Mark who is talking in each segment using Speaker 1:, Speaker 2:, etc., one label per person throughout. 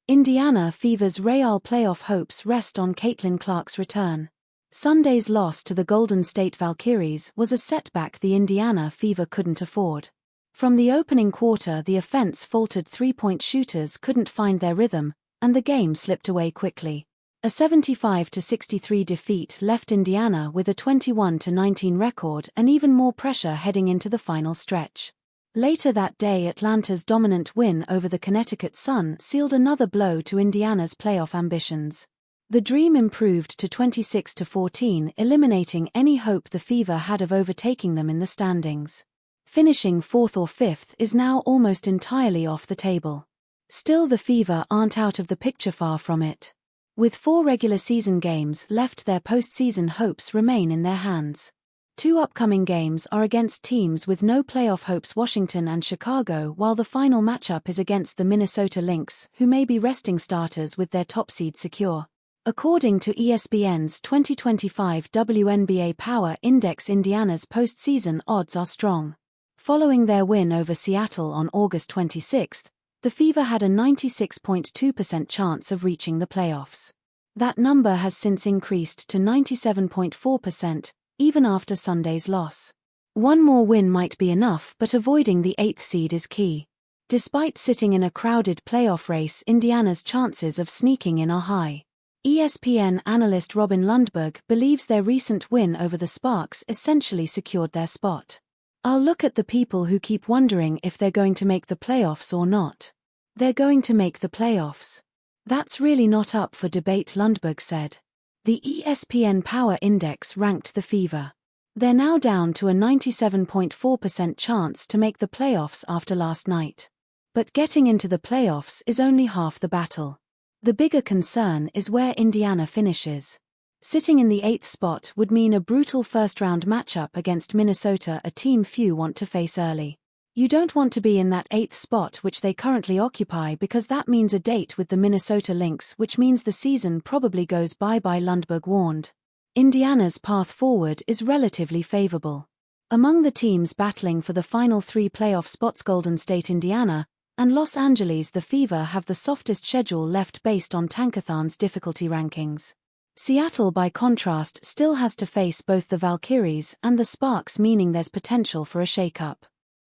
Speaker 1: Indiana Fever's Real playoff hopes rest on Caitlin Clark's return. Sunday's loss to the Golden State Valkyries was a setback the Indiana Fever couldn't afford. From the opening quarter, the offense faltered, three-point shooters couldn't find their rhythm, and the game slipped away quickly. A 75-63 defeat left Indiana with a 21-19 record and even more pressure heading into the final stretch. Later that day, Atlanta's dominant win over the Connecticut Sun sealed another blow to Indiana's playoff ambitions. The Dream improved to 26-14, eliminating any hope the Fever had of overtaking them in the standings. Finishing fourth or fifth is now almost entirely off the table. Still, the Fever aren't out of the picture, far from it. With 4 regular season games left, their postseason hopes remain in their hands. 2 upcoming games are against teams with no playoff hopes, Washington and Chicago, while the final matchup is against the Minnesota Lynx, who may be resting starters with their top seed secure. According to ESPN's 2025 WNBA Power Index, Indiana's postseason odds are strong. Following their win over Seattle on August 26, the Fever had a 96.2% chance of reaching the playoffs. That number has since increased to 97.4%, even after Sunday's loss. One more win might be enough, but avoiding the 8th seed is key. Despite sitting in a crowded playoff race, Indiana's chances of sneaking in are high. ESPN analyst Robin Lundberg believes their recent win over the Sparks essentially secured their spot. "I'll look at the people who keep wondering if they're going to make the playoffs or not. They're going to make the playoffs. That's really not up for debate," Lundberg said. The ESPN Power Index ranked the Fever. They're now down to a 97.4% chance to make the playoffs after last night. But getting into the playoffs is only half the battle. The bigger concern is where Indiana finishes. Sitting in the 8th spot would mean a brutal first-round matchup against Minnesota, a team few want to face early. You don't want to be in that 8th spot which they currently occupy, because that means a date with the Minnesota Lynx, which means the season probably goes bye-bye, Lundberg warned. Indiana's path forward is relatively favorable. Among the teams battling for the final 3 playoff spots, Golden State, Indiana, and Los Angeles, the Fever have the softest schedule left based on Tankathon's difficulty rankings. Seattle, by contrast, still has to face both the Valkyries and the Sparks, meaning there's potential for a shakeup.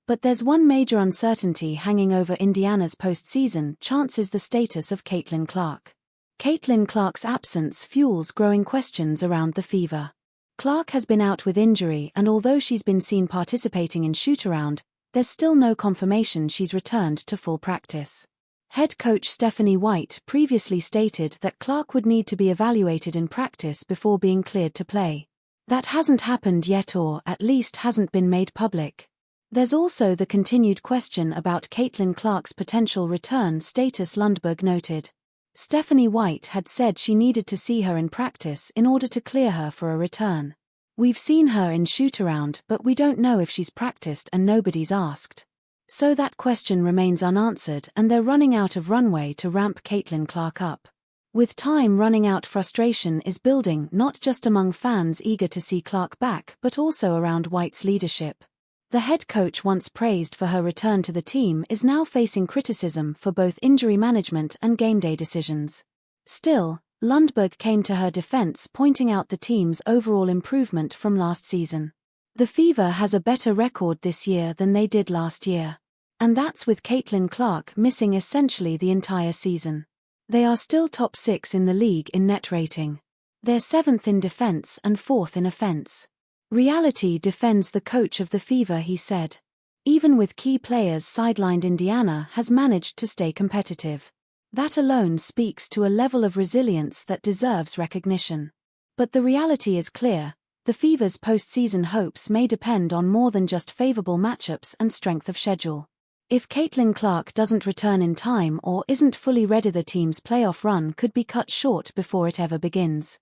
Speaker 1: But there's one major uncertainty hanging over Indiana's postseason chances: the status of Caitlin Clark. Caitlin Clark's absence fuels growing questions around the Fever. Clark has been out with injury, and although she's been seen participating in shoot-around, there's still no confirmation she's returned to full practice. Head coach Stephanie White previously stated that Clark would need to be evaluated in practice before being cleared to play. That hasn't happened yet, or at least hasn't been made public. There's also the continued question about Caitlin Clark's potential return status, Lundberg noted. Stephanie White had said she needed to see her in practice in order to clear her for a return. "We've seen her in shoot-around, but we don't know if she's practiced, and nobody's asked." So that question remains unanswered, and they're running out of runway to ramp Caitlin Clark up. With time running out, frustration is building, not just among fans eager to see Clark back, but also around White's leadership. The head coach, once praised for her return to the team, is now facing criticism for both injury management and game day decisions. Still, Lundberg came to her defense, pointing out the team's overall improvement from last season. The Fever has a better record this year than they did last year. And that's with Caitlin Clark missing essentially the entire season. They are still top 6 in the league in net rating. They're 7th in defense and 4th in offense. "Reality defends the coach of the Fever," he said. "Even with key players sidelined, Indiana has managed to stay competitive. That alone speaks to a level of resilience that deserves recognition. But the reality is clear: the Fever's postseason hopes may depend on more than just favorable matchups and strength of schedule. If Caitlin Clark doesn't return in time or isn't fully ready, the team's playoff run could be cut short before it ever begins.